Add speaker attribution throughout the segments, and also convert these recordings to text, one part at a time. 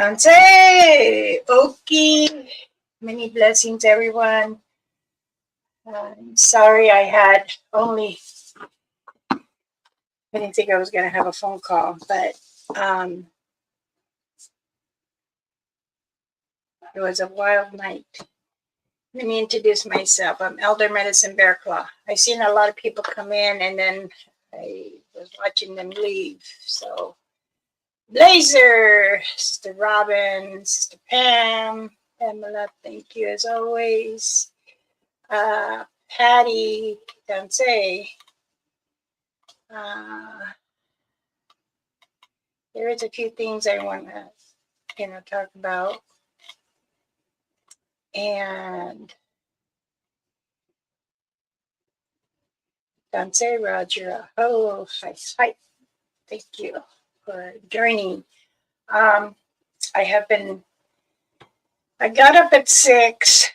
Speaker 1: Dante, Oki, many blessings, everyone. Sorry I had only, I didn't think I was going to have a phone call, but it was a wild night. Let me introduce myself. I'm Elder Medicine Bear Claw. I've seen a lot of people come in and then I was watching them leave. So, Blazer, Sister Robin, Sister Pam, Pamela, thank you as always. Patty, Dante. There is a few things I want to, talk about. And Dante, Roger, hello, hi. Thank you for joining. I got up at 6.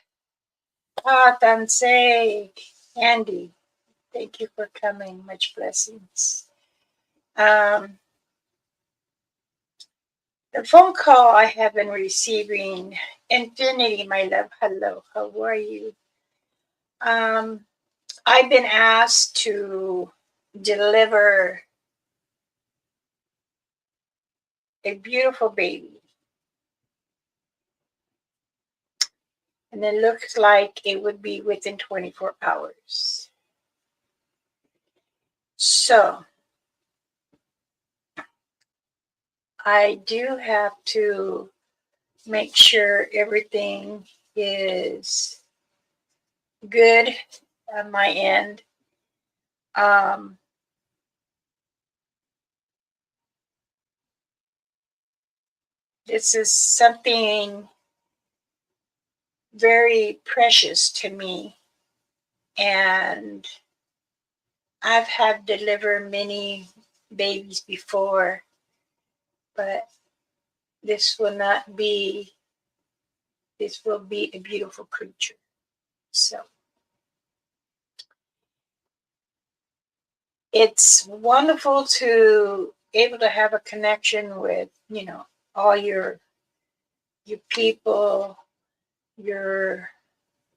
Speaker 1: Dante, Andy, thank you for coming. Much blessings. The phone call I have been receiving, Infinity, my love, hello, how are you? I've been asked to deliver a beautiful baby. And it looks like it would be within 24 hours. So, I do have to make sure everything is good on my end. This is something very precious to me, and I've had delivered many babies before, but this will be a beautiful creature. So it's wonderful to able to have a connection with, all your people, your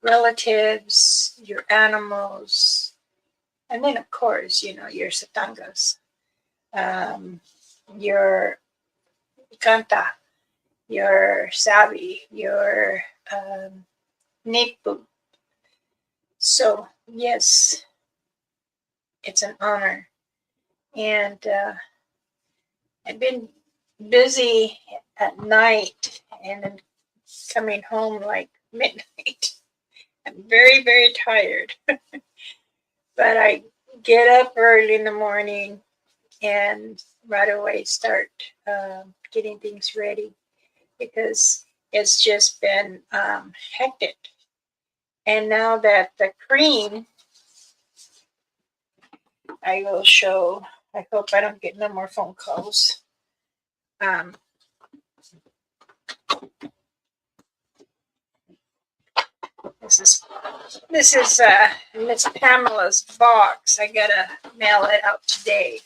Speaker 1: relatives, your animals, and then of course, your satangas, your kanta, your sabi, your nipu. So yes, it's an honor, and I've been busy at night and then coming home like midnight. I'm very, very tired. But I get up early in the morning and right away start getting things ready because it's just been hectic. And now that the cream, I will show. I hope I don't get no more phone calls. This is Miss Pamela's box. I gotta mail it out today.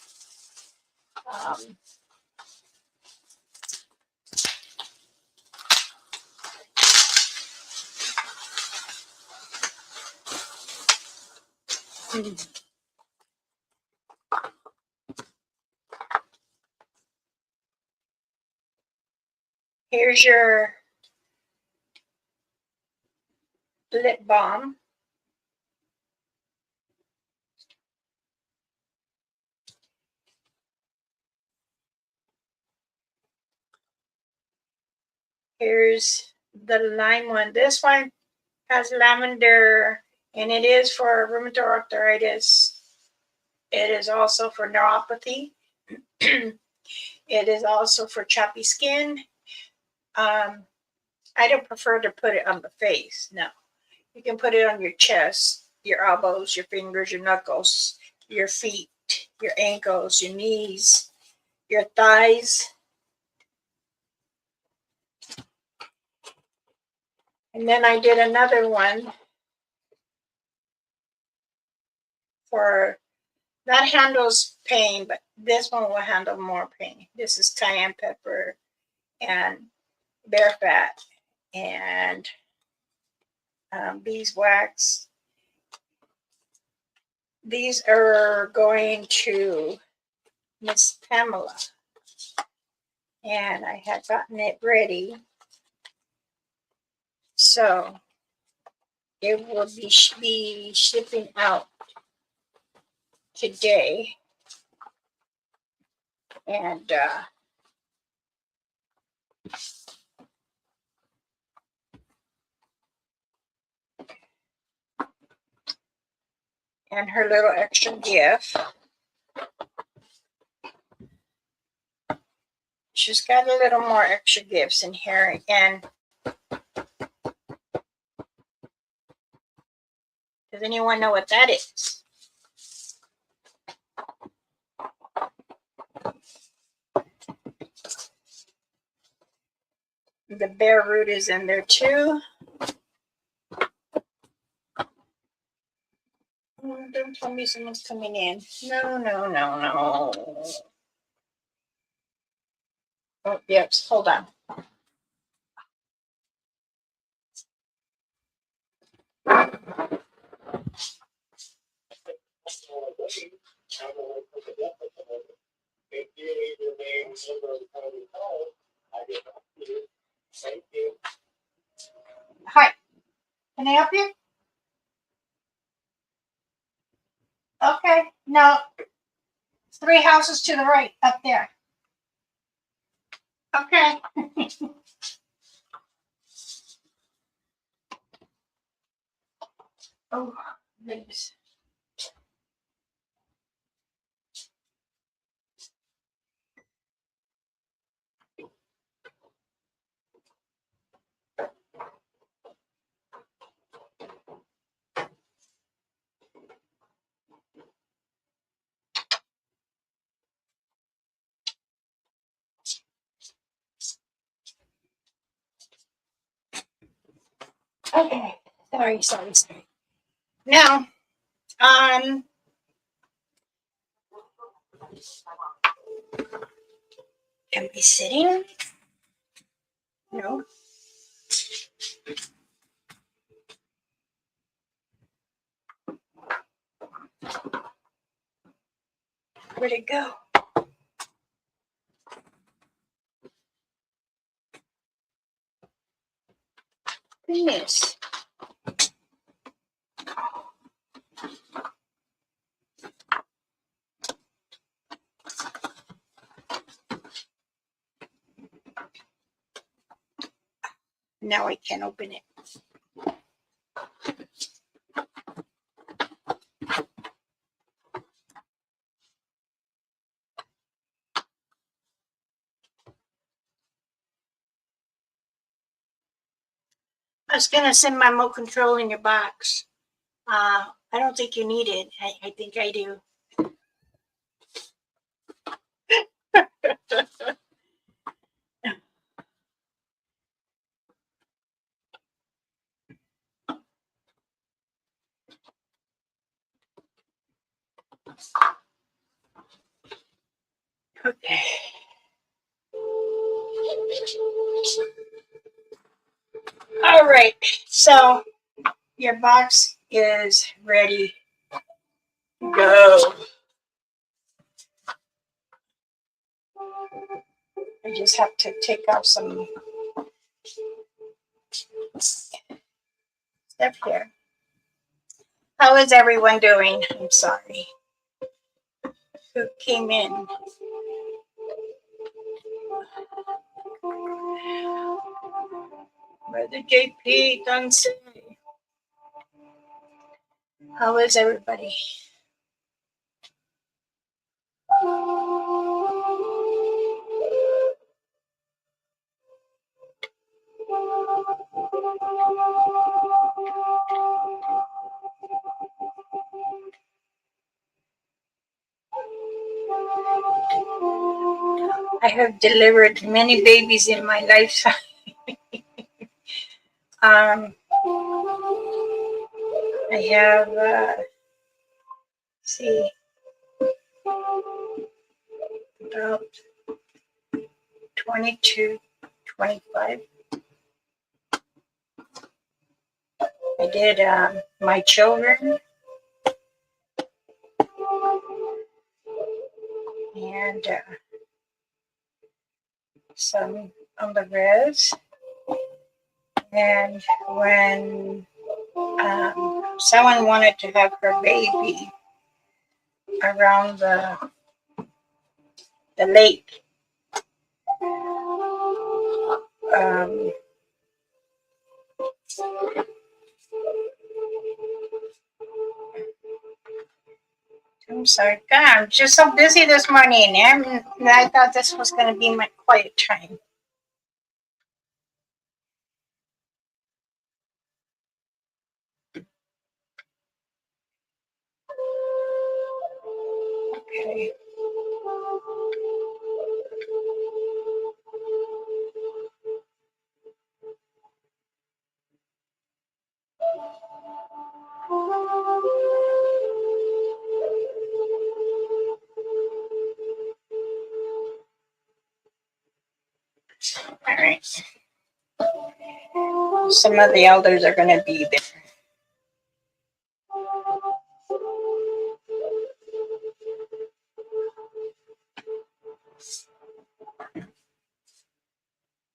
Speaker 1: Here's your lip balm. Here's the lime one. This one has lavender, and it is for rheumatoid arthritis. It is also for neuropathy. It is also for chappy skin. I don't prefer to put it on the face. No, you can put it on your chest, your elbows, your fingers, your knuckles, your feet, your ankles, your knees, your thighs. And then I did another one for that handles pain, but this one will handle more pain. This is cayenne pepper and bear fat and beeswax. These are going to Miss Pamela, and I had gotten it ready, so it will be shipping out today, and her little extra gift. She's got a little more extra gifts in here, and does anyone know what that is? The bare root is in there too. Don't tell me someone's coming in. No. Oh, yes, hold on. Hi, can I help you? Okay, no, 3 houses to the right, up there. Okay. Oh, goodness. Okay, sorry. Now, am I sitting? No. Where'd it go? Goodness. Now I can't open it. I was gonna send my remote control in your box. I don't think you need it. I think I do. Okay. All right. So your box is ready to go. I just have to take off some stuff here. How is everyone doing? I'm sorry. Who came in? Brother JP, don't say. How is everybody? I have delivered many babies in my lifetime. I have, see, about 22, 25 I did my children and some on the res. And when someone wanted to have her baby around the lake, um, I'm sorry, God, I'm just so busy this morning. I thought this was going to be my quiet time. Okay. All right. Some of the elders are going to be there.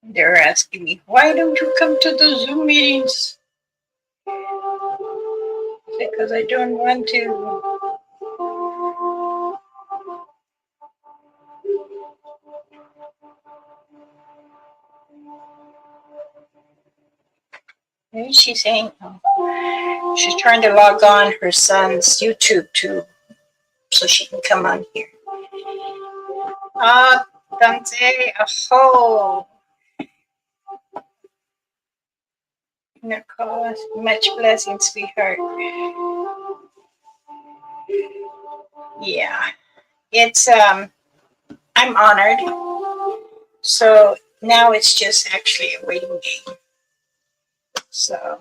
Speaker 1: They're asking me, why don't you come to the Zoom meetings? Because I don't want to. Maybe she's saying she's trying to log on her son's YouTube too, so she can come on here. Ah, Dante, aho. Nicole, much blessing, sweetheart. Yeah, it's I'm honored. So now it's just actually a waiting game. So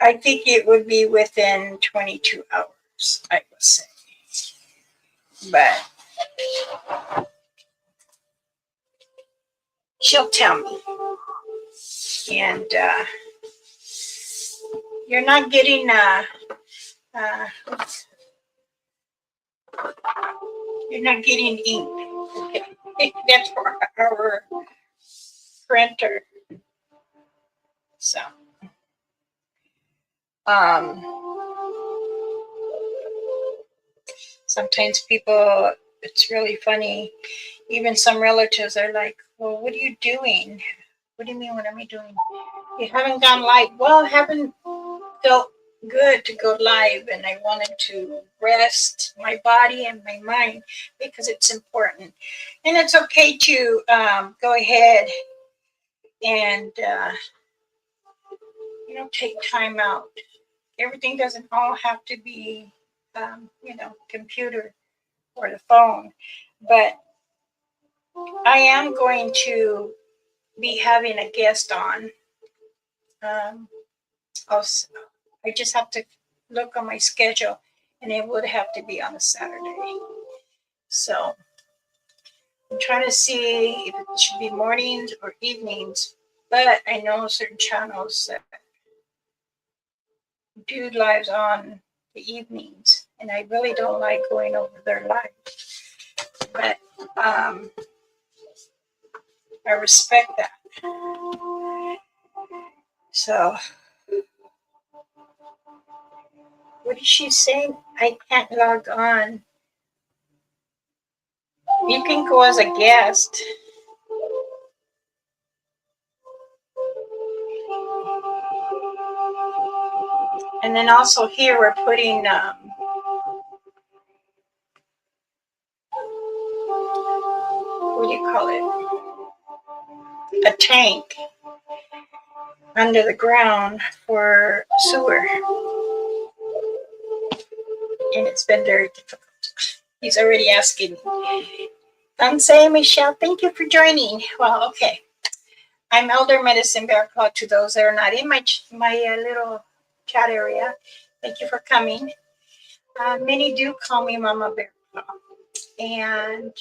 Speaker 1: I think it would be within 22 hours, I would say. But she'll tell me. And you're not getting uh, you're not getting ink. Okay. That's for our printer. So um sometimes people, it's really funny. Even some relatives are like, well, what are you doing? What do you mean, what am I doing? You haven't gone live. Well, I haven't felt good to go live, and I wanted to rest my body and my mind because it's important. And it's okay to go ahead and, take time out. Everything doesn't all have to be, computer or the phone. But I am going to be having a guest on. Um, also, I just have to look on my schedule, and it would have to be on a Saturday. So I'm trying to see if it should be mornings or evenings. But I know certain channels that do lives on the evenings, and I really don't like going over their live. But I respect that. So, what is she saying? I can't log on. You can go as a guest. And then also here we're putting, what do you call it? A tank under the ground for sewer. And it's been very difficult. He's already asking me. Say, Michelle, thank you for joining. Well, okay. I'm Elder Medicine Bear Claw to those that are not in my little chat area. Thank you for coming. Many do call me Mama Bear Claw. And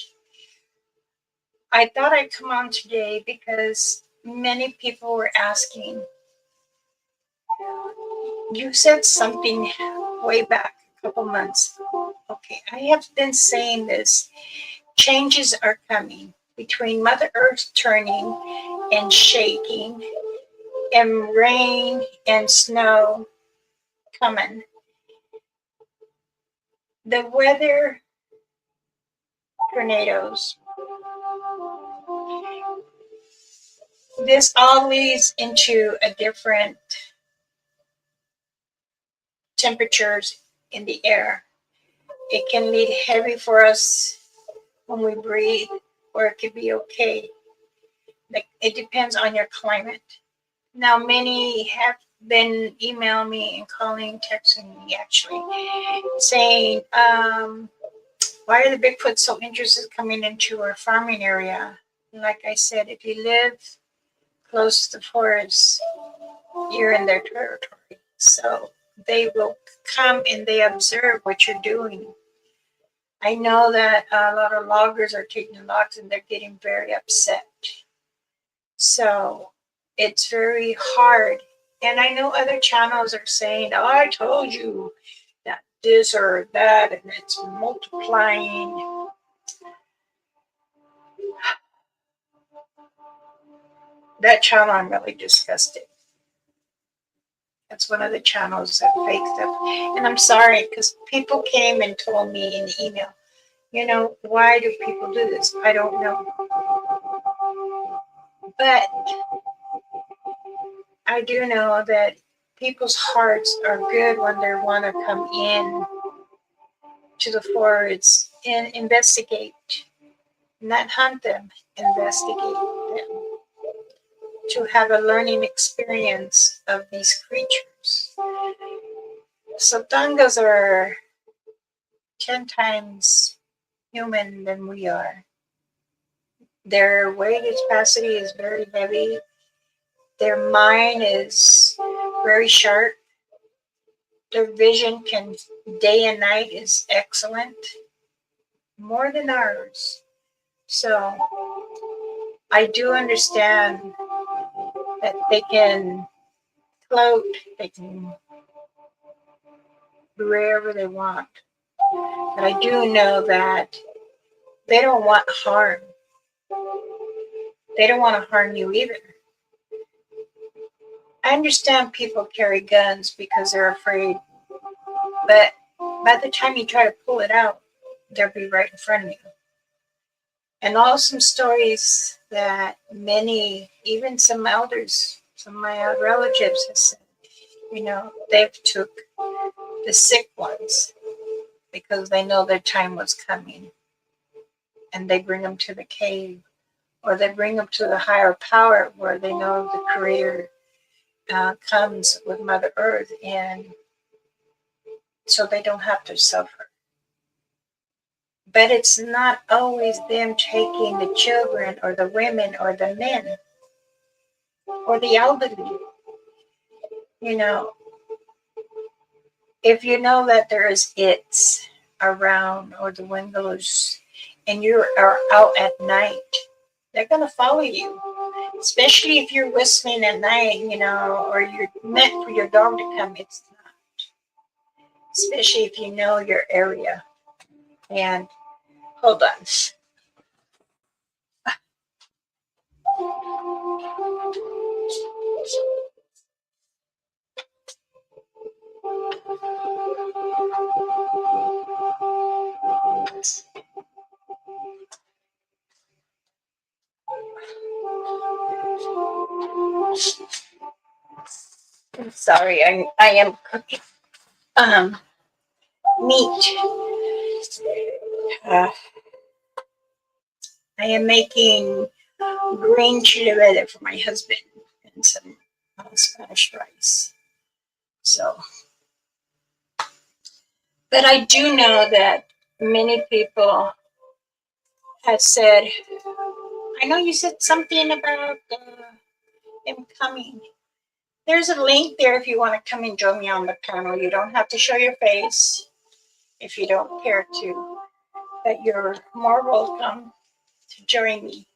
Speaker 1: I thought I'd come on today because many people were asking You said something way back a couple months. Okay, I have been saying this. Changes are coming between Mother Earth turning and shaking, and rain and snow coming. The weather, tornadoes. This all leads into a different temperatures in the air. It can lead heavy for us when we breathe, or it could be okay. Like, it depends on your climate. Now, many have been emailing me and calling, texting me actually, saying, why are the Bigfoot so interested coming into our farming area? Like I said, if you live close to the forest, you're in their territory. So they will come and they observe what you're doing. I know that a lot of loggers are taking logs and they're getting very upset. So it's very hard. And I know other channels are saying, oh, I told you that this or that, and it's multiplying. That channel, I'm really disgusted. That's one of the channels that fakes stuff. And I'm sorry, because people came and told me in email, why do people do this? I don't know. But I do know that people's hearts are good when they want to come in to the forest and investigate, not hunt them, investigate them, to have a learning experience of these creatures. Sotangas are 10 times human than we are. Their weight capacity is very heavy. Their mind is very sharp. Their vision day and night is excellent, more than ours. So I do understand that they can float, they can be wherever they want. But I do know that they don't want harm. They don't want to harm you either. I understand people carry guns because they're afraid, but by the time you try to pull it out, they'll be right in front of you. And also some stories that many, even some elders, some of my relatives have said, they've took the sick ones because they know their time was coming, and they bring them to the cave, or they bring them to the higher power where they know the creator comes with Mother Earth, and so they don't have to suffer. But it's not always them taking the children or the women or the men or the elderly. If you know that there is its around, or the windows, and you are out at night, they're going to follow you. Especially if you're whistling at night, or you're meant for your dog to come. It's not. Especially if you know your area. And hold on. I'm sorry, I am cooking meat. I am making green chili verde for my husband and some Spanish rice. So, but I do know that many people have said, I know you said something about him coming. There's a link there if you want to come and join me on the panel. You don't have to show your face if you don't care to, but you're more welcome to join me.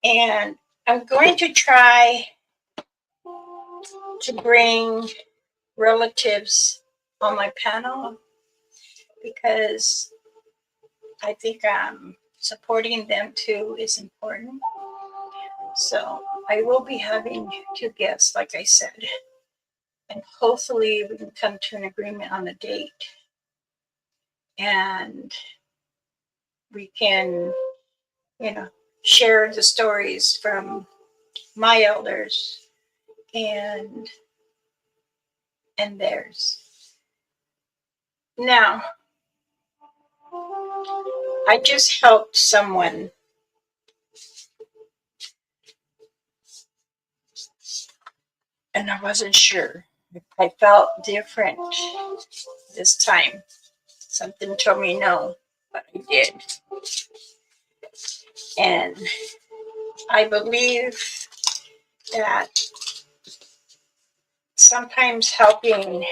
Speaker 1: And I'm going to try to bring relatives on my panel because I think supporting them too is important. So I will be having 2 guests, like I said, and hopefully we can come to an agreement on a date, and we can, share the stories from my elders and theirs. Now, I just helped someone and I wasn't sure. I felt different this time. Something told me no, but I did. And I believe that sometimes helping a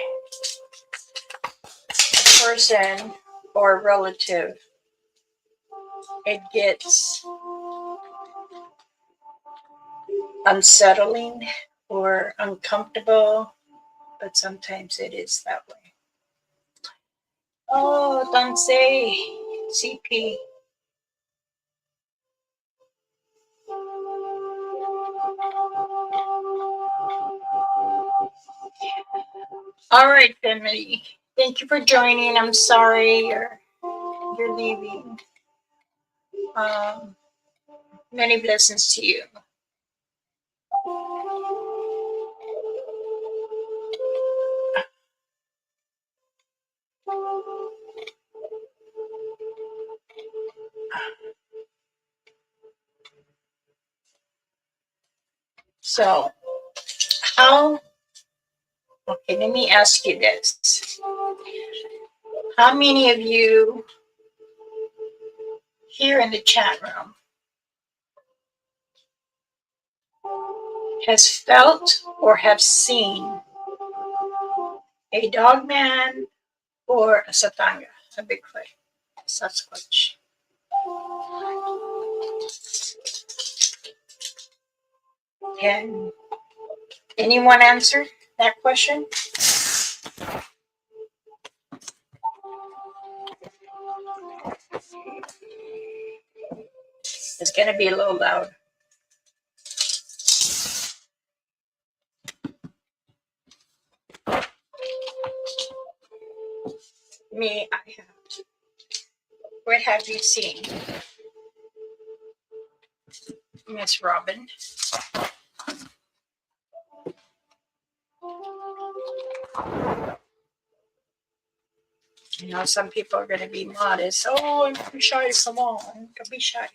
Speaker 1: person or a relative, it gets unsettling or uncomfortable, but sometimes it is that way. Oh, don't say CP. All right, family. Thank you for joining. I'm sorry you're leaving. Many blessings to you. So, okay, let me ask you this. How many of you here in the chat room has felt or have seen a dog man or a satanga, a Bigfoot, Sasquatch? Can anyone answer that question? It's going to be a little loud. Me, I have. What have you seen, Miss Robin? Some people are going to be modest. Oh, I'm too shy. Come on, don't be shy.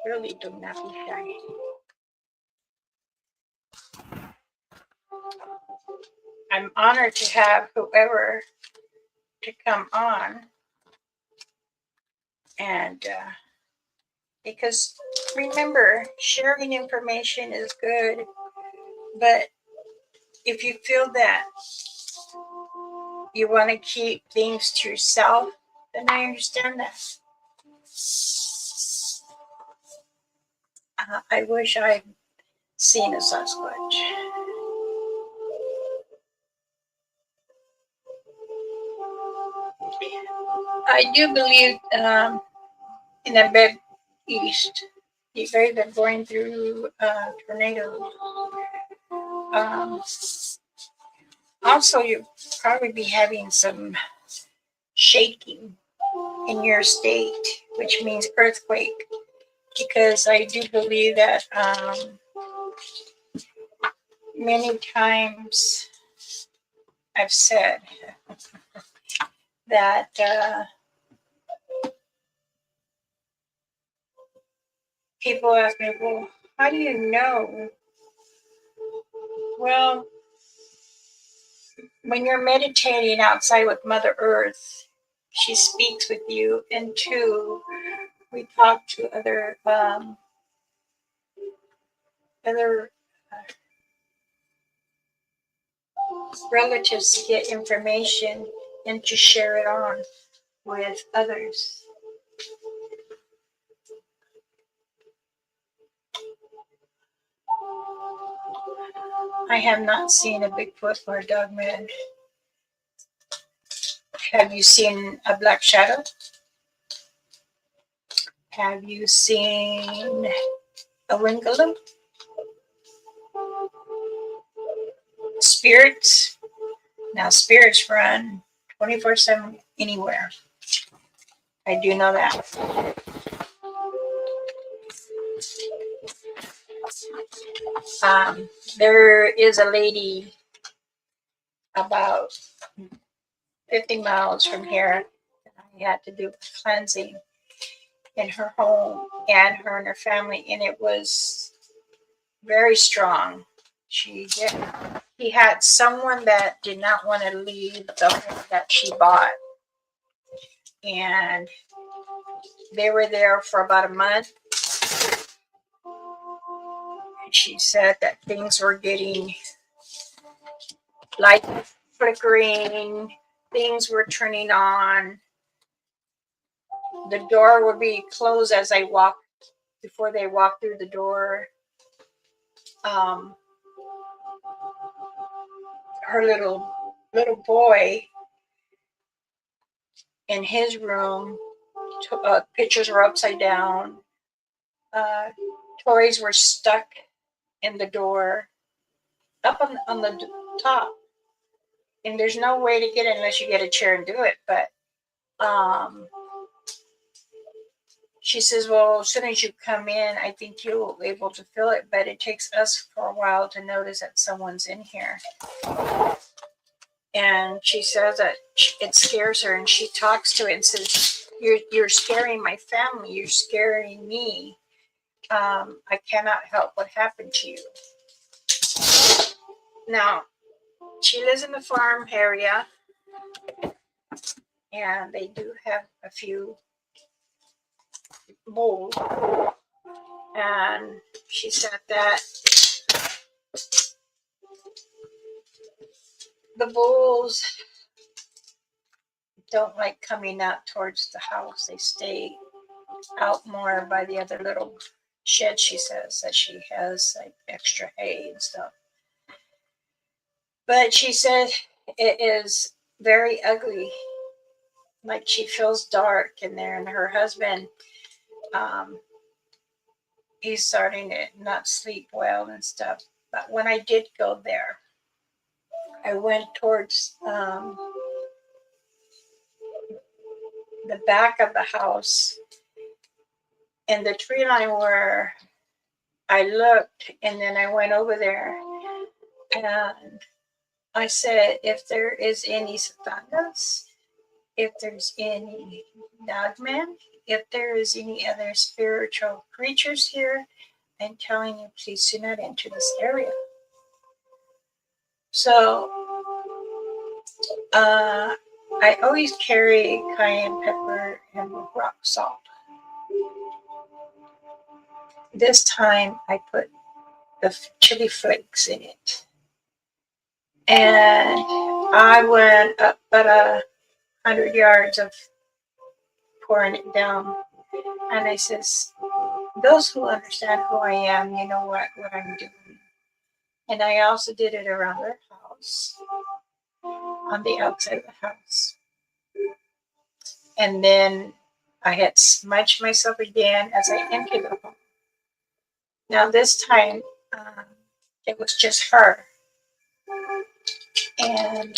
Speaker 1: Really, do not be shy. I'm honored to have whoever to come on, and because remember, sharing information is good, but if you feel that you want to keep things to yourself, then I understand that. I wish I'd seen a Sasquatch. I do believe in the Mid East, you guys are going through tornadoes. Also, you'll probably be having some shaking in your state, which means earthquake, because I do believe that many times I've said that people ask me, well, how do you know? Well, when you're meditating outside with Mother Earth, she speaks with you, and 2, we talk to other relatives to get information and to share it on with others. I have not seen a Bigfoot or a dogman. Have you seen a black shadow? Have you seen a wingaloo? Spirits? Now, spirits run 24/7 anywhere. I do know that. There is a lady about 50 miles from here. I had to do cleansing in her home and her and her family, and it was very strong. He had someone that did not want to leave the home that she bought, and they were there for about a month. And she said that things were getting light flickering, things were turning on. The door would be closed as I walked before they walked through the door. Her little boy in his room, pictures were upside down. Toys were stuck in the door, up on the top, and there's no way to get it unless you get a chair and do it. But she says, well, as soon as you come in, I think you'll be able to feel it, but it takes us for a while to notice that someone's in here. And she says that it scares her, and she talks to it and says, you're scaring my family, you're scaring me. I cannot help what happened to you. Now, she lives in the farm area, and they do have a few bulls. And she said that the bulls don't like coming out towards the house. They stay out more by the other little shed. She says that she has like extra hay and stuff. But she said it is very ugly. Like she feels dark in there, and her husband, he's starting to not sleep well and stuff. But when I did go there, I went towards the back of the house and the tree line where I looked, and then I went over there and I said, if there is any satangas, if there's any dogmen, if there is any other spiritual creatures here, I'm telling you, please do not enter this area. So I always carry cayenne pepper and rock salt. This time I put the chili flakes in it. And I went up about 100 yards of pouring it down. And I says, those who understand who I am, you know what I'm doing. And I also did it around their house, on the outside of the house. And then I had smudged myself again as I entered the home. Now this time, it was just her. And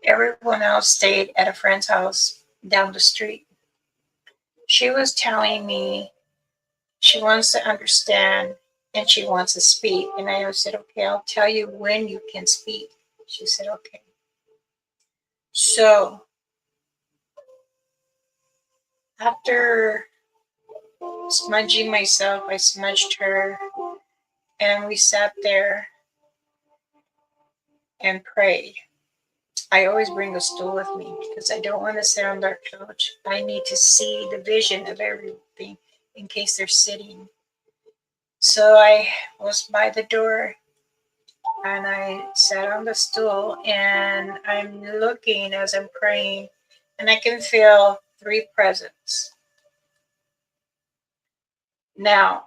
Speaker 1: everyone else stayed at a friend's house down the street. She was telling me she wants to understand and she wants to speak. And I said, okay, I'll tell you when you can speak. She said, okay. So after smudging myself, I smudged her, and we sat there and prayed. I always bring a stool with me because I don't want to sit on their couch. I need to see the vision of everything in case they're sitting. So I was by the door and I sat on the stool, and I'm looking as I'm praying, and I can feel 3 presents. Now,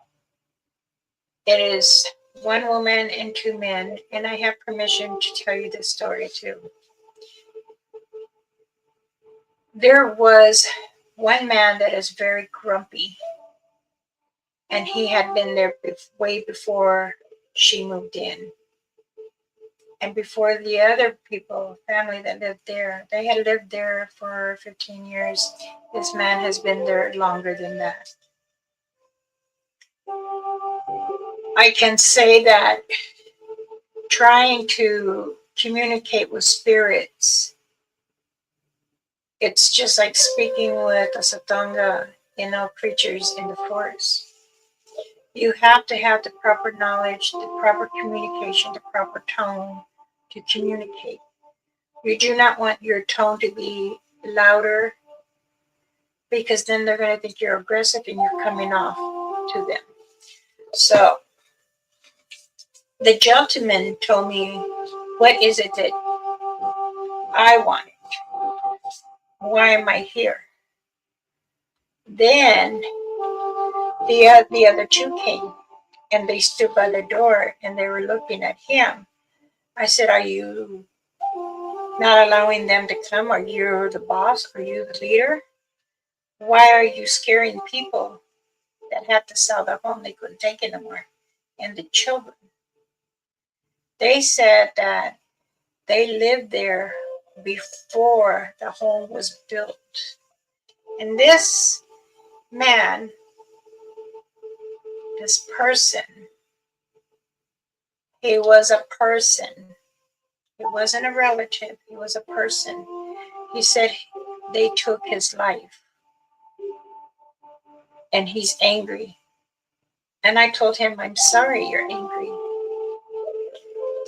Speaker 1: it is one woman and two men, and I have permission to tell you this story too. There was one man that is very grumpy, and he had been there way before she moved in. And before the other people, family that lived there, they had lived there for 15 years. This man has been there longer than that. I can say that trying to communicate with spirits, it's just like speaking with a satanga, creatures in the forest. You have to have the proper knowledge, the proper communication, the proper tone to communicate. You do not want your tone to be louder, because then they're going to think you're aggressive and you're coming off to them. So the gentleman told me, what is it that I wanted? Why am I here? Then the other two came, and they stood by the door and they were looking at him. I said, are you not allowing them to come? Are you the boss? Are you the leader? Why are you scaring people that had to sell their home? They couldn't take it anymore. And the children. They said that they lived there before the home was built. And this man, this person, he was a person. He wasn't a relative. He was a person. He said they took his life. And he's angry. And I told him, I'm sorry you're angry,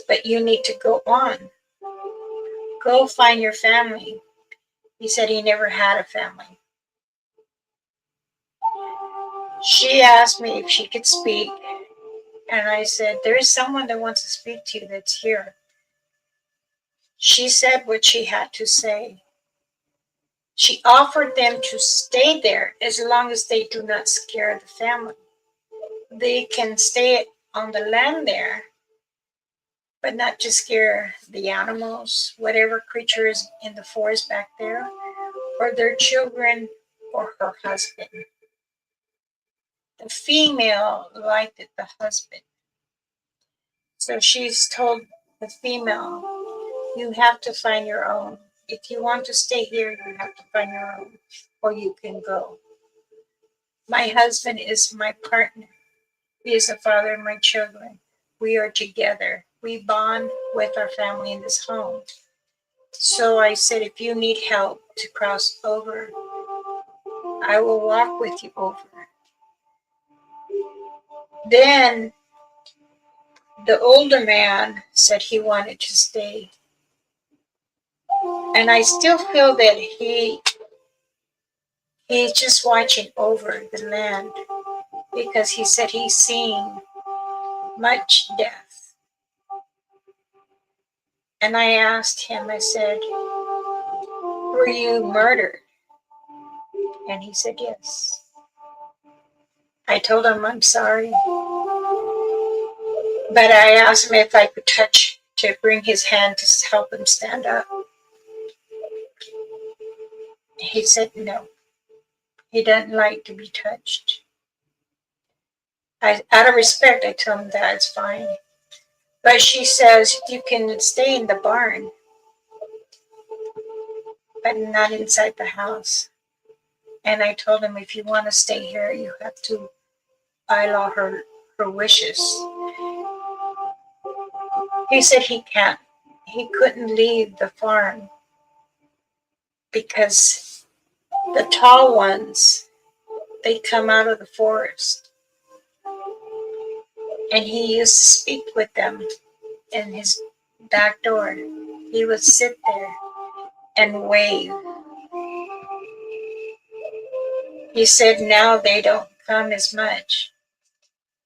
Speaker 1: but you need to go on. Go find your family. He said he never had a family. She asked me if she could speak, and I said, there is someone that wants to speak to you that's here. She said what she had to say. She offered them to stay there as long as they do not scare the family. They can stay on the land there, but not to scare the animals, whatever creature is in the forest back there, or their children, or her husband. The female liked the husband. So she's told the female, you have to find your own. If you want to stay here, you have to find your own, or you can go. My husband is my partner. He is the father of my children. We are together. We bond with our family in this home. So I said, if you need help to cross over, I will walk with you over. Then the older man said he wanted to stay. And I still feel that he's just watching over the land, because he said he's seen much death. And I asked him, I said, were you murdered? And he said, yes. I told him I'm sorry. But I asked him if I could touch, to bring his hand to help him stand up. He said no. He doesn't like to be touched. Out of respect, I told him that's fine. But she says, you can stay in the barn, but not inside the house. And I told him, if you want to stay here, you have to allow her wishes. He said he can't. He couldn't leave the farm because the tall ones, they come out of the forest. And he used to speak with them in his back door. He would sit there and wave. He said now they don't come as much.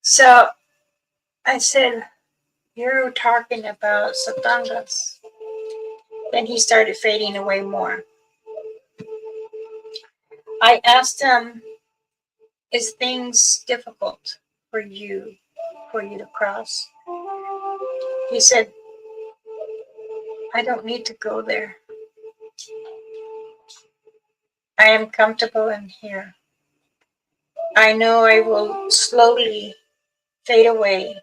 Speaker 1: So I said, you're talking about satangas. Then he started fading away more. I asked him, is things difficult for you for you to cross. He said, I don't need to go there. I am comfortable in here. I know I will slowly fade away,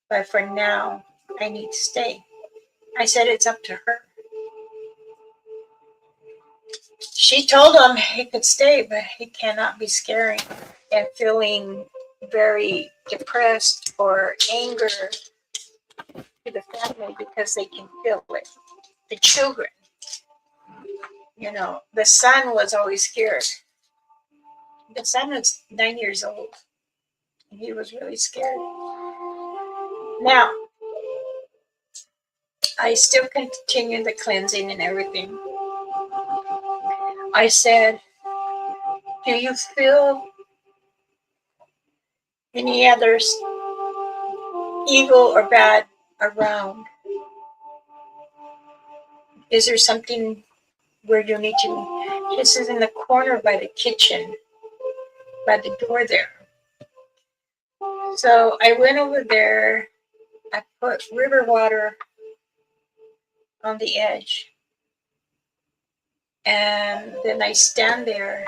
Speaker 1: but for now, I need to stay. I said it's up to her. She told him he could stay, but he cannot be scaring and feeling very depressed or anger to the family because they can feel it. The children, the son was always scared. The son was 9 years old. And he was really scared. Now, I still continue the cleansing and everything. I said, do you feel any others evil or bad around? Is there something where you need to? This is in the corner by the kitchen, by the door there. So I went over there. I put river water on the edge. And then I stand there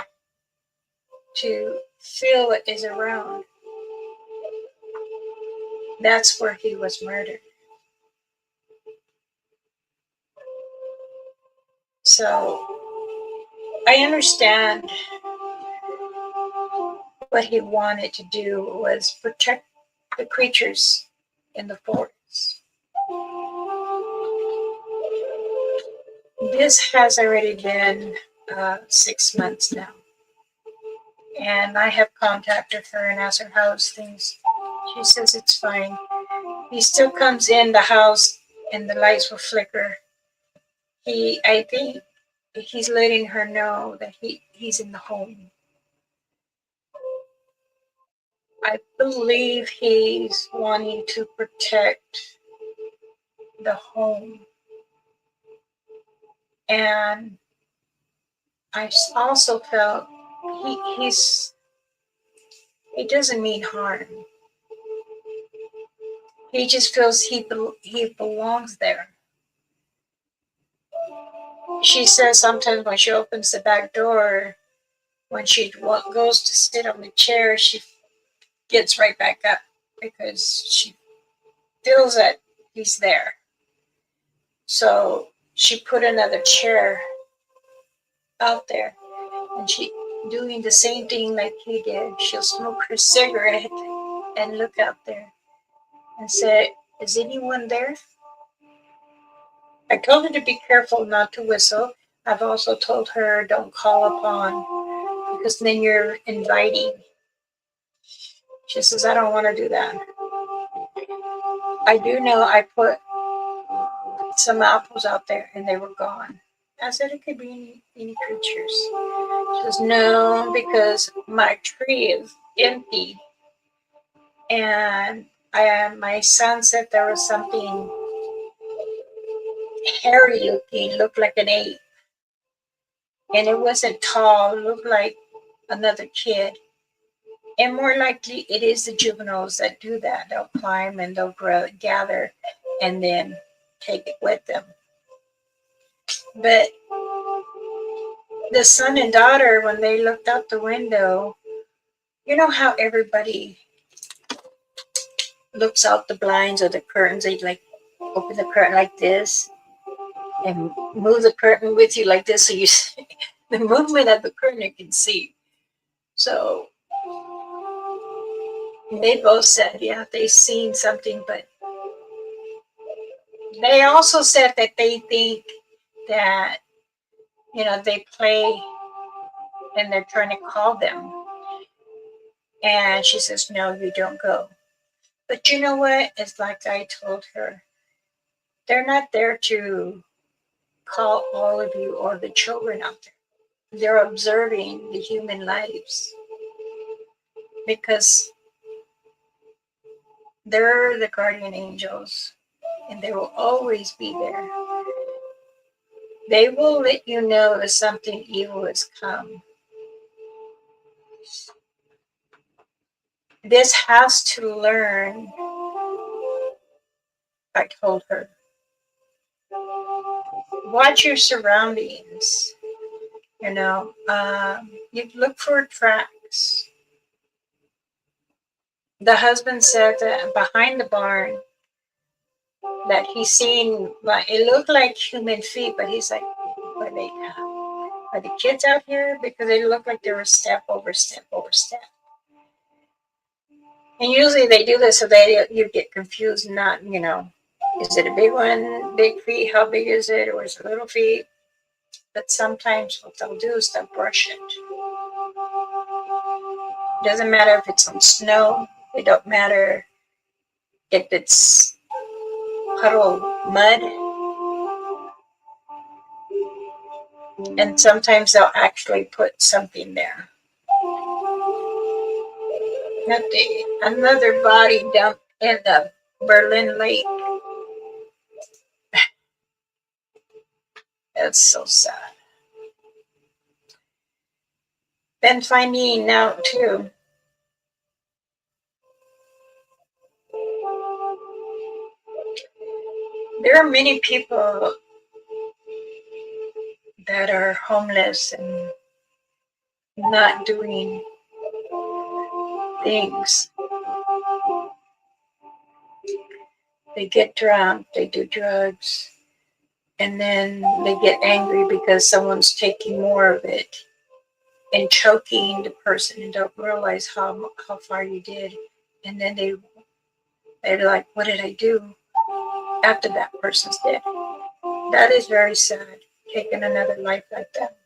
Speaker 1: to feel what is around. That's where he was murdered. So I understand what he wanted to do was protect the creatures in the forest. This has already been 6 months now. And I have contacted her and asked her how's things. She says it's fine. He still comes in the house and the lights will flicker. I think he's letting her know that he's in the home. I believe he's wanting to protect the home. And I also felt he doesn't mean harm. He just feels he belongs there. She says sometimes when she opens the back door, when she goes to sit on the chair, she gets right back up because she feels that he's there. So she put another chair out there and she doing the same thing like he did. She'll smoke her cigarette and look out there and say, is anyone there? I told her to be careful not to whistle. I've also told her don't call upon because then you're inviting. She says, I don't want to do that. I do know I put some apples out there and they were gone. I said it could be any creatures. She says, no, because my tree is empty. And my son said there was something hairy looking, looked like an ape. And it wasn't tall, it looked like another kid. And more likely it is the juveniles that do that. They'll climb and they'll gather and then take it with them. But the son and daughter, when they looked out the window, you know how everybody looks out the blinds or the curtains, they like open the curtain like this and move the curtain with you like this so you see the movement of the curtain you can see. So they both said, yeah, they seen something, but they also said that they think that, they play and they're trying to call them. And she says, no, you don't go. But you know what? It's like I told her, they're not there to call all of you or the children out there. They're observing the human lives because they're the guardian angels and they will always be there. They will let you know if something evil has come. This has to learn. I told her, watch your surroundings. You look for tracks. The husband said that behind the barn that he seen, like, it looked like human feet, but he's like, are the kids out here? Because they look like they were step over step over step. And usually they do this so that you get confused, not, is it a big one, big feet? How big is it? Or is it little feet? But sometimes what they'll do is they'll brush it. Doesn't matter if it's on snow. It don't matter if it's puddle mud. And sometimes they'll actually put something there. Another body dumped in the Berlin Lake. That's so sad. Been finding out too. There are many people that are homeless and not doing things. They get drunk, they do drugs, and then they get angry because someone's taking more of it and choking the person and don't realize how far you did. And then they're like, what did I do after that person's dead? That is very sad, taking another life like that.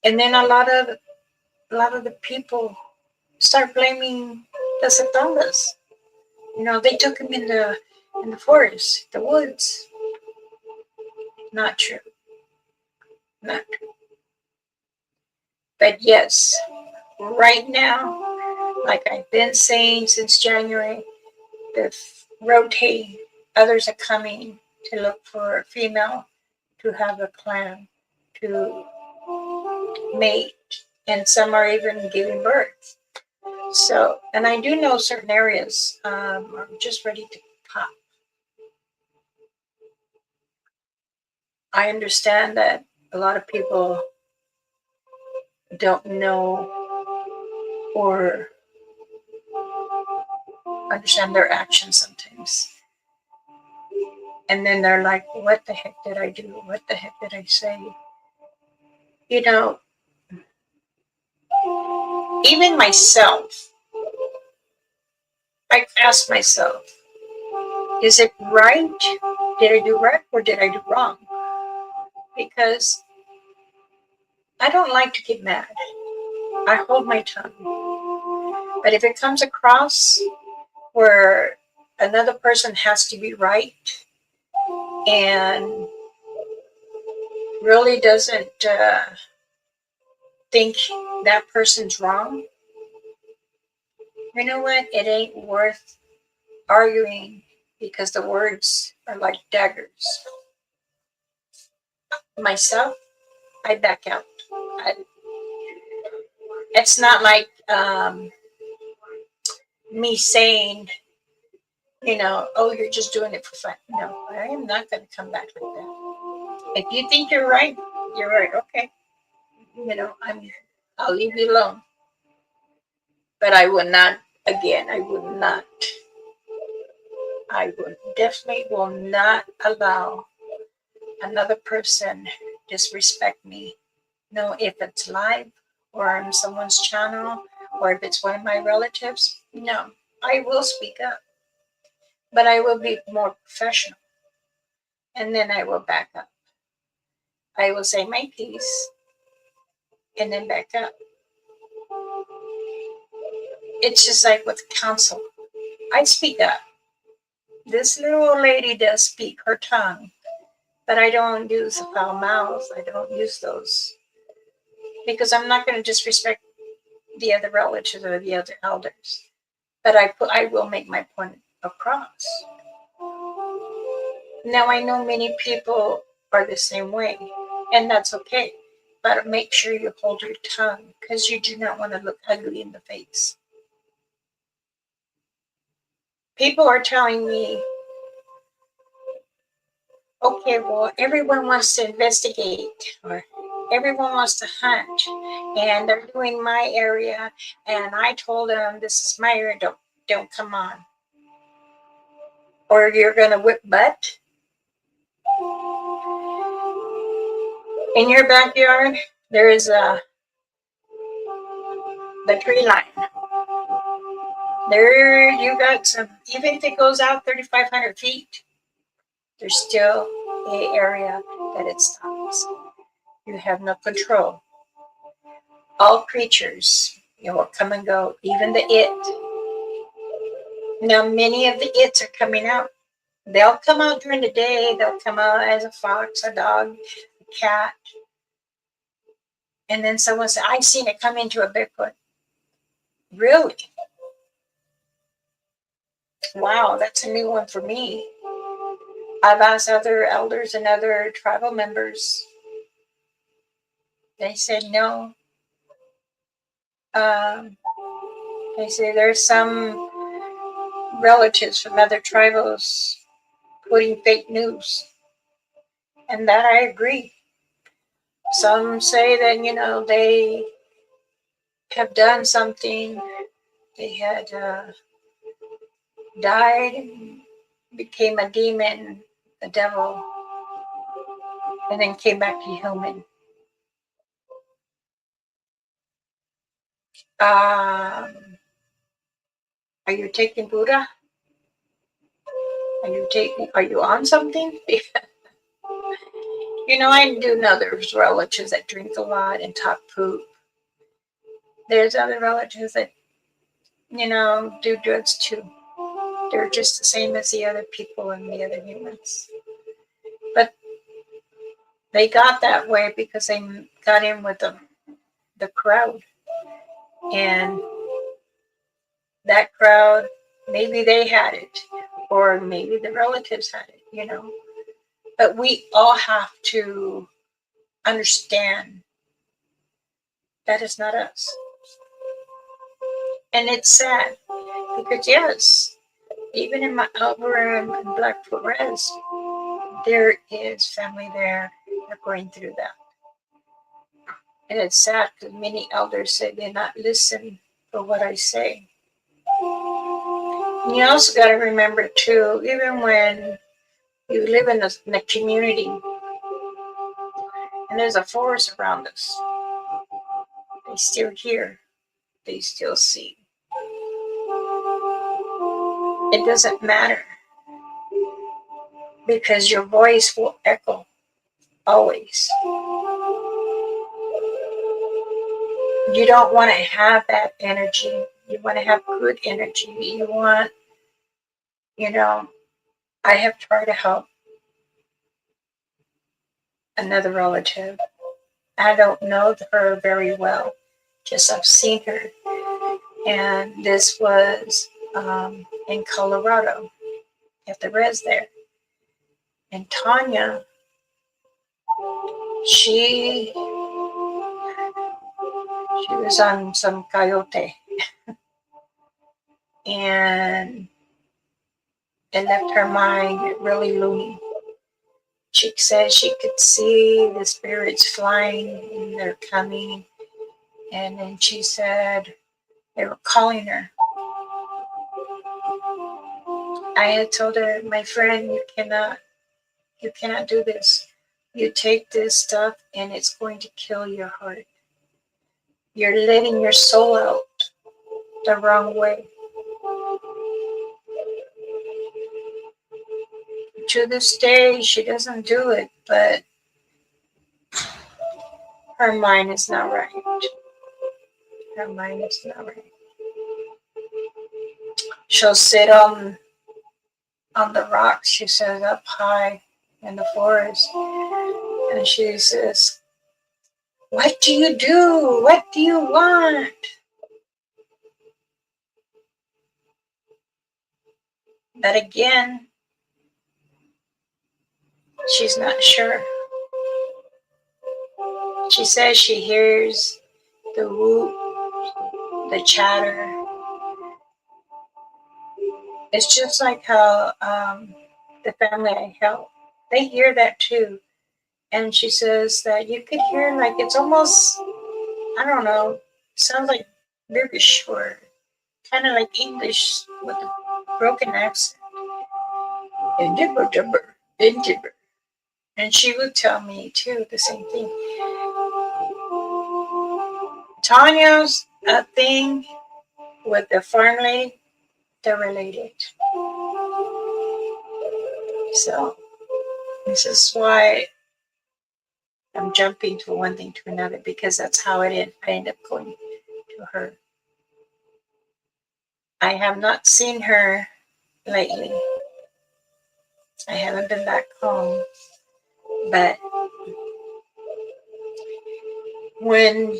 Speaker 1: And then a lot of the people start blaming the Satangas. They took him in the forest, the woods. Not true. Not true. But yes, right now, like I've been saying since January, they're rotating. Others are coming to look for a female to have a clan, to mate, and some are even giving birth. So, and I do know certain areas are just ready to pop. I understand that a lot of people don't know or understand their actions sometimes. And then they're like, what the heck did I do? What the heck did I say? Even myself, I ask myself, is it right? Did I do right or did I do wrong? Because I don't like to get mad. I hold my tongue. But if it comes across where another person has to be right and really doesn't think that person's wrong, you know what? It ain't worth arguing because the words are like daggers. Myself, I back out. It's not like me saying, oh, you're just doing it for fun. No, I am not going to come back like that. If you think you're right, you're right. Okay. I'll leave you alone. But I will not, again, I definitely will not allow another person disrespect me. If it's live or on someone's channel or if it's one of my relatives, no, I will speak up. But I will be more professional. And then I will back up. I will say my piece and then back up. It's just like with counsel. I speak up. This little old lady does speak her tongue, but I don't use a foul mouth. I don't use those because I'm not going to disrespect the other relatives or the other elders. But I will make my point across. Now I know many people are the same way, and that's okay. But make sure you hold your tongue, because you do not want to look ugly in the face. People are telling me, okay, well, everyone wants to investigate, or everyone wants to hunt, and they're doing my area, and I told them this is my area, don't come on. Or you're gonna whip butt. In your backyard, there is the tree line. There you got some, even if it goes out 3,500 feet, there's still an area that it stops. You have no control. All creatures, will come and go, even the it. Now, many of the its are coming out. They'll come out during the day. They'll come out as a fox, a dog, a cat. And then someone said, I've seen it come into a BIGFOOT. Really? Wow, that's a new one for me. I've asked other elders and other tribal members. They said no. They say there's some relatives from other tribals putting fake news. And that I agree. Some say that, they have done something. They had died and became a demon, a devil, and then came back to human. Are you taking Buddha? Are you on something? I do know there's relatives that drink a lot and talk poop. There's other relatives that, do drugs too. They're just the same as the other people and the other humans. But they got that way because they got in with the crowd. And that crowd, maybe they had it, or maybe the relatives had it, But we all have to understand that is not us. And it's sad because, yes, even in my over in Blackfoot Res, there is family there that are going through that. And it's sad because many elders say they not listen for what I say. You also got to remember too, even when you live in the community and there's a forest around us, they still hear, they still see. It doesn't matter because your voice will echo always. You don't want to have that energy. You want to have good energy. You want, I have tried to help another relative. I don't know her very well, just I've seen her. And this was in Colorado at the res there. And Tanya, she was on some coyote. And it left her mind really loony. She said she could see the spirits flying and they're coming. And then she said they were calling her. I had told her, my friend, you cannot do this. You take this stuff and it's going to kill your heart. You're letting your soul out the wrong way. To this day, she doesn't do it, but her mind is not right. Her mind is not right. She'll sit on the rocks, she says, up high in the forest. And she says, what do you do? What do you want? But again, she's not sure. She says she hears the whoop, the chatter. It's just like how the family I help, they hear that too. And she says that you could hear like it's almost, I don't know, sounds like British or kind of like English with a broken accent. And she would tell me too the same thing. Tanya's thing with the farm lady, they're related. So this is why I'm jumping from one thing to another, because that's how I end up going to her. I have not seen her lately. I haven't been back home. But when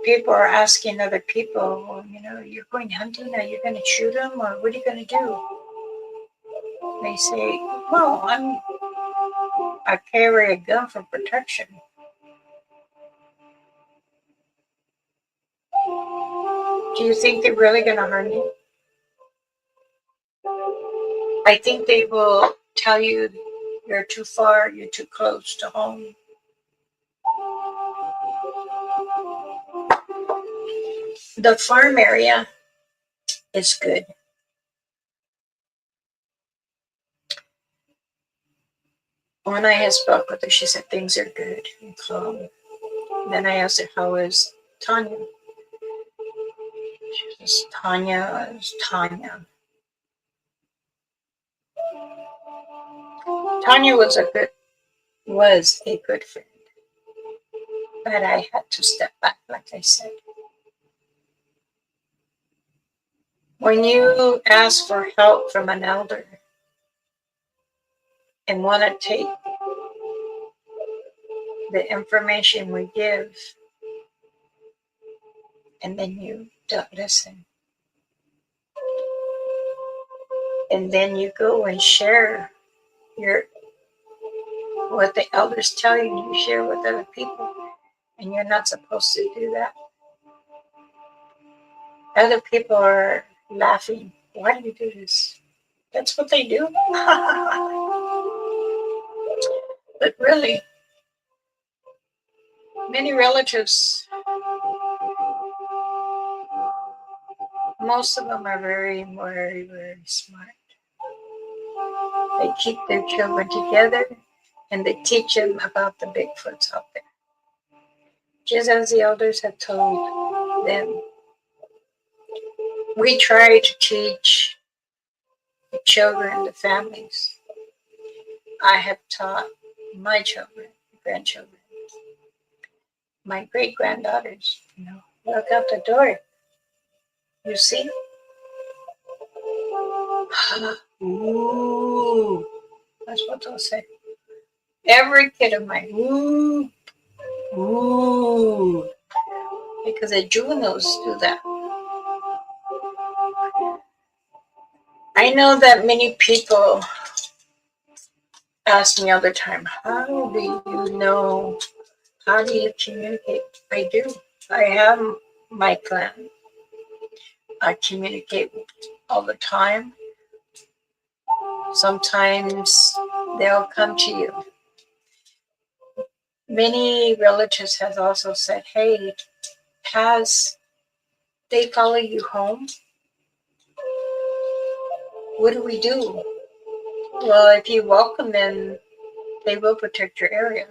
Speaker 1: people are asking other people, well, you're going hunting, are you going to shoot them, or what are you going to do? They say, well, I carry a gun for protection. Do you think they're really going to harm you? I think they will tell you you're too far, you're too close to home. The farm area is good. When I had spoke with her, she said things are good and calm. Then I asked her, how is Tanya? She says, Tanya is Tanya. Tanya was a good friend. But I had to step back, like I said. When you ask for help from an elder and want to take the information we give, and then you don't listen, and then you go and share what the elders tell you, you share with other people, and you're not supposed to do that. Other people are laughing. Why do you do this? That's what they do. But really, many relatives, most of them are very, very, very smart. They keep their children together, and they teach them about the Bigfoots out there, just as the elders have told them. We try to teach the children, the families. I have taught my children, grandchildren, my great-granddaughters, look out the door. You see? Ooh, that's what they'll say. Every kid of mine, ooh, ooh, because the juveniles do that. I know that many people ask me all the time, how do you know? How do you communicate? I do. I have my clan. I communicate all the time. Sometimes they'll come to you. Many relatives have also said, hey, they follow you home? What do we do? Well, if you welcome them, they will protect your area,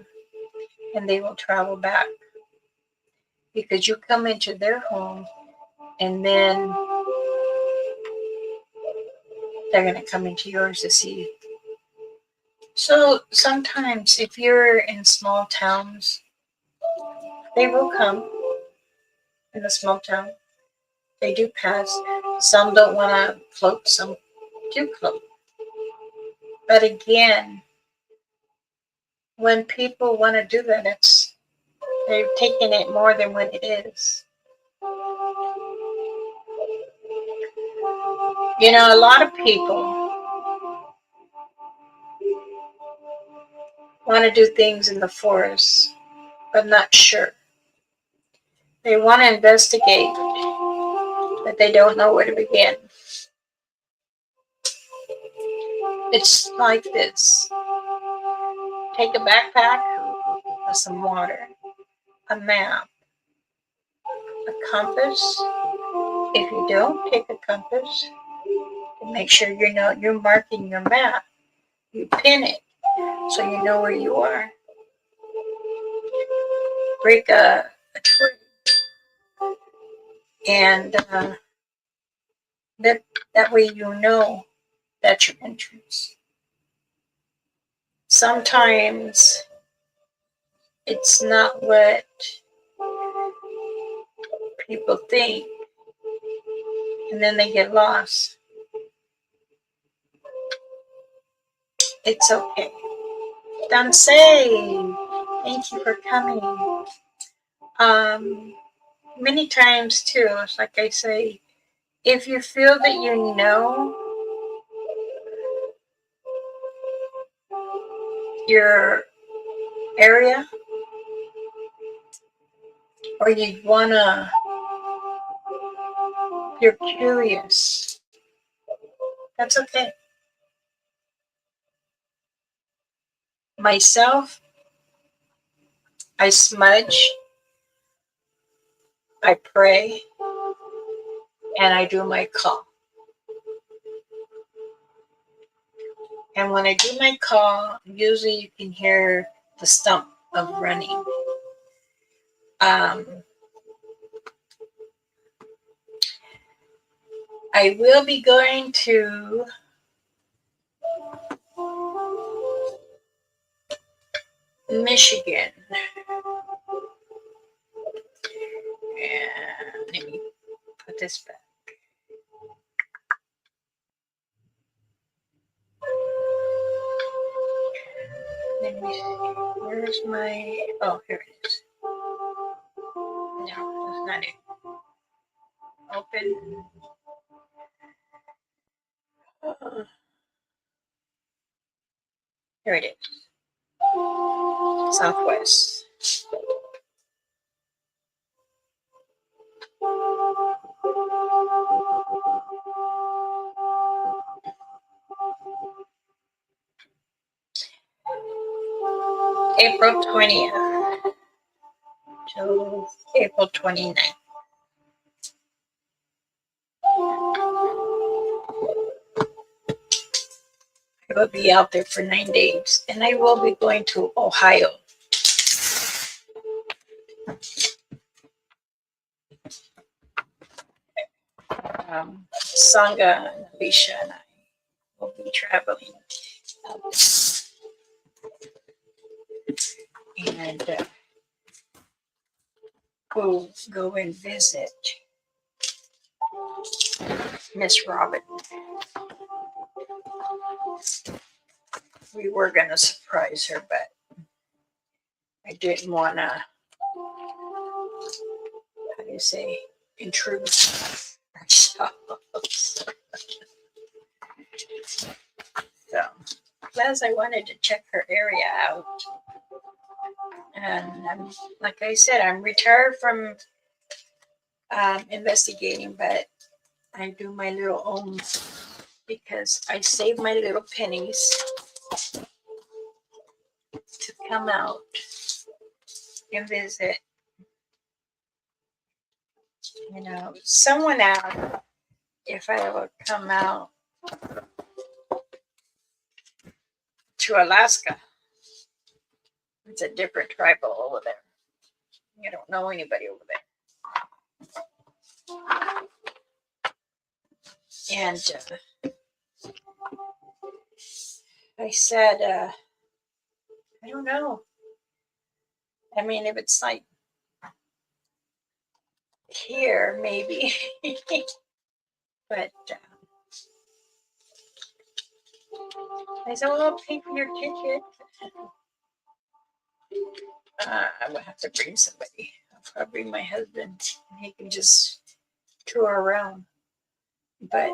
Speaker 1: and they will travel back. Because you come into their home, and then they're going to come into yours to see you. So sometimes if you're in small towns, they will come in a small town. They do pass. Some don't want to cloak, some do cloak. But again, when people want to do that, they're taking it more than what it is. A lot of people want to do things in the forest, but not sure. They want to investigate, but they don't know where to begin. It's like this. Take a backpack with some water, a map, a compass. If you don't take a compass, make sure you're marking your map. You pin it so you know where you are. Break a twig, and that way you know that's your entrance. Sometimes it's not what people think, and then they get lost. It's okay. Danse, thank you for coming. Many times too, it's like I say, if you feel that you know your area, or you're curious, that's okay. Myself, I smudge, I pray, and I do my call. And when I do my call, usually you can hear the stump of running. I will be going to Michigan. And let me put this back. Let me see. Where's my... Oh, here it is. No, that's not it. Open. Here it is. Southwest. April 20th to April 29th. I will be out there for 9 days, and I will be going to Ohio. Sangha and Alicia and I will be traveling out there. And we'll go and visit Miss Robin. We were going to surprise her, but I didn't want to, how do you say, intrude ourselves. So, plus I wanted to check her area out. And like I said, I'm retired from investigating, but I do my little own because I save my little pennies to come out and visit. You know, someone asked if I would come out to Alaska. It's a different tribal over there. You don't know anybody over there. And I said, I don't know. I mean, if it's like here, maybe. But I said, well, I'll pay for your ticket. I would have to bring somebody. I'll probably bring my husband, and he can just tour around. But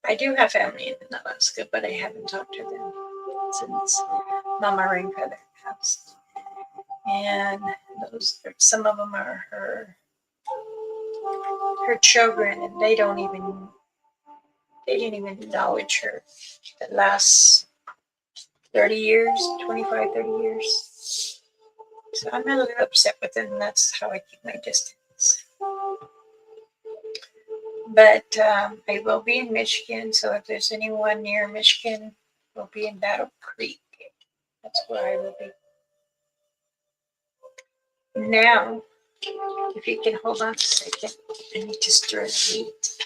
Speaker 1: I do have family in Alaska, but I haven't talked to them since Mama Rainfeather passed. And those, some of them are her children, and they didn't even acknowledge her the last 30 years, 25, 30 years. So I'm a little upset with them, and that's how I keep my distance. But I will be in Michigan, so if there's anyone near Michigan, we'll be in Battle Creek. That's where I will be. Now, if you can hold on a second, I need to stir the meat.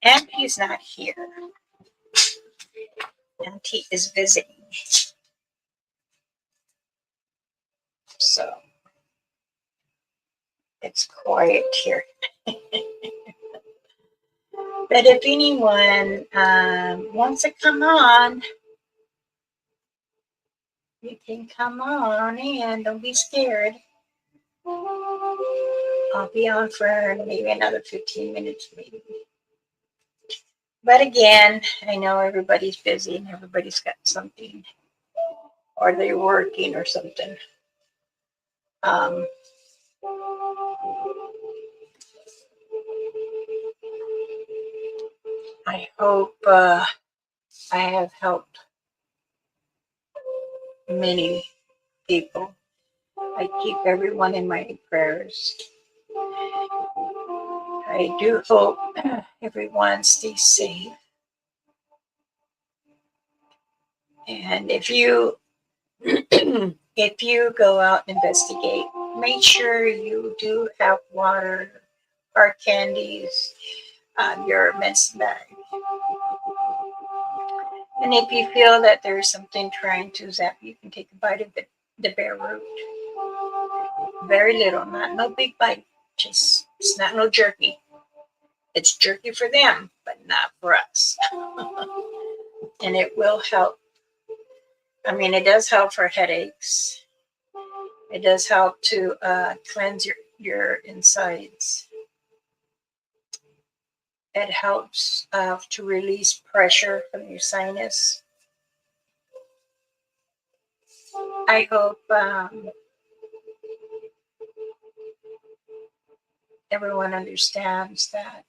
Speaker 1: Auntie's not here. Auntie is visiting. So it's quiet here. But if anyone wants to come on, you can come on in. Don't be scared. I'll be on for maybe another 15 minutes, maybe. But again, I know everybody's busy and everybody's got something, or they're working or something. I hope I have helped many people. I keep everyone in my prayers. I do hope everyone stays safe. And if you if you go out and investigate, make sure you do have water or candies, your medicine bag. And if you feel that there's something trying to zap you, can take a bite of the bare root. Very little, not no big bite. Just, it's not no jerky. It's jerky for them, but not for us. And it will help. I mean, it does help for headaches. It does help to cleanse your insides. It helps to release pressure from your sinus. I hope everyone understands that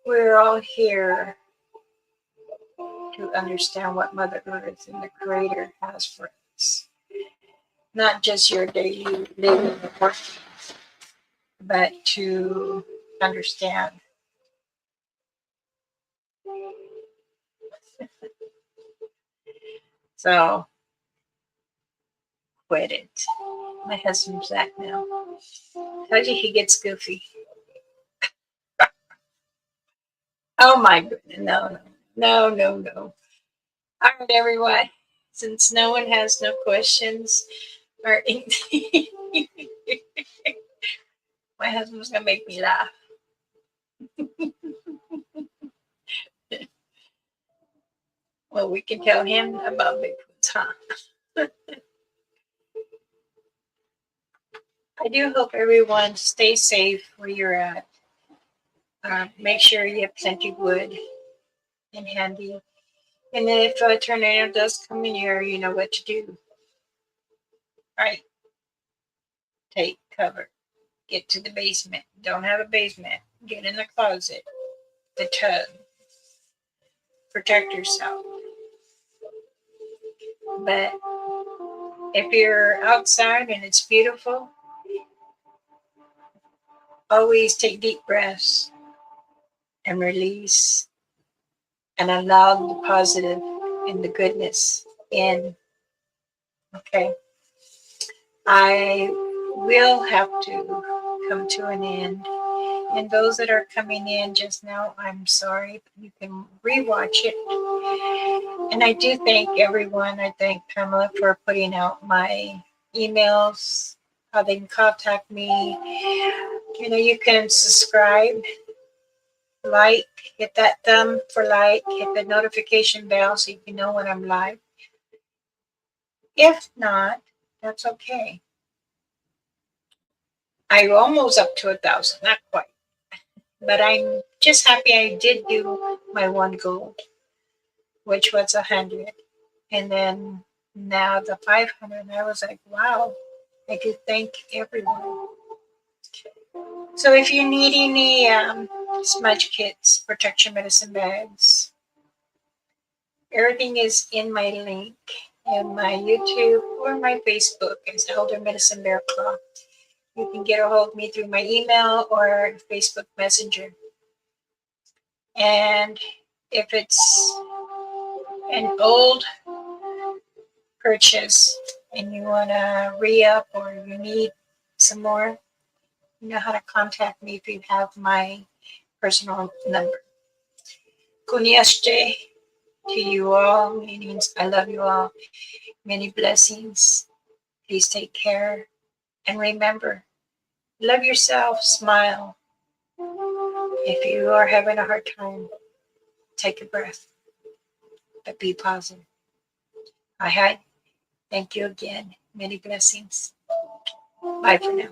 Speaker 1: we're all here to understand what Mother Earth and the Creator has for us. Not just your daily living and working, but to understand. So, quit it. My husband's back now. Told you he gets goofy. Oh my goodness. No. All right, everyone. Since no one has no questions or anything, my husband's going to make me laugh. Well, we can tell him about Bigfoots, huh? I do hope everyone stays safe where you're at. Make sure you have plenty of wood and handy. And if a tornado does come in here, you know what to do. Right? Take cover. Get to the basement. Don't have a basement. Get in the closet, the tub. Protect yourself. But if you're outside and it's beautiful, always take deep breaths and release and allow the positive and the goodness in. Okay. I will have to come to an end. And those that are coming in just now, I'm sorry, but you can rewatch it. And I do thank everyone. I thank Pamela for putting out my emails how they can contact me. You know, you can subscribe, like, hit that thumb for like, hit the notification bell so you can know when I'm live. If not, that's okay. I'm almost up to 1,000, not quite, but I'm just happy I did do my one goal, which was 100, and then now the 500. I was like, wow, I could thank everyone. So if you need any smudge kits, protection medicine bags, everything is in my link in my YouTube or my Facebook as Elder Medicine Bear Claw. You can get a hold of me through my email or Facebook Messenger. And if it's an old purchase and you want to re-up or you need some more, you know how to contact me if you have my personal number. Kunyashte to you all, meanings I love you all. Many blessings. Please take care. And remember, love yourself, smile. If you are having a hard time, take a breath, but be positive. Hi. Thank you again. Many blessings. Bye for now.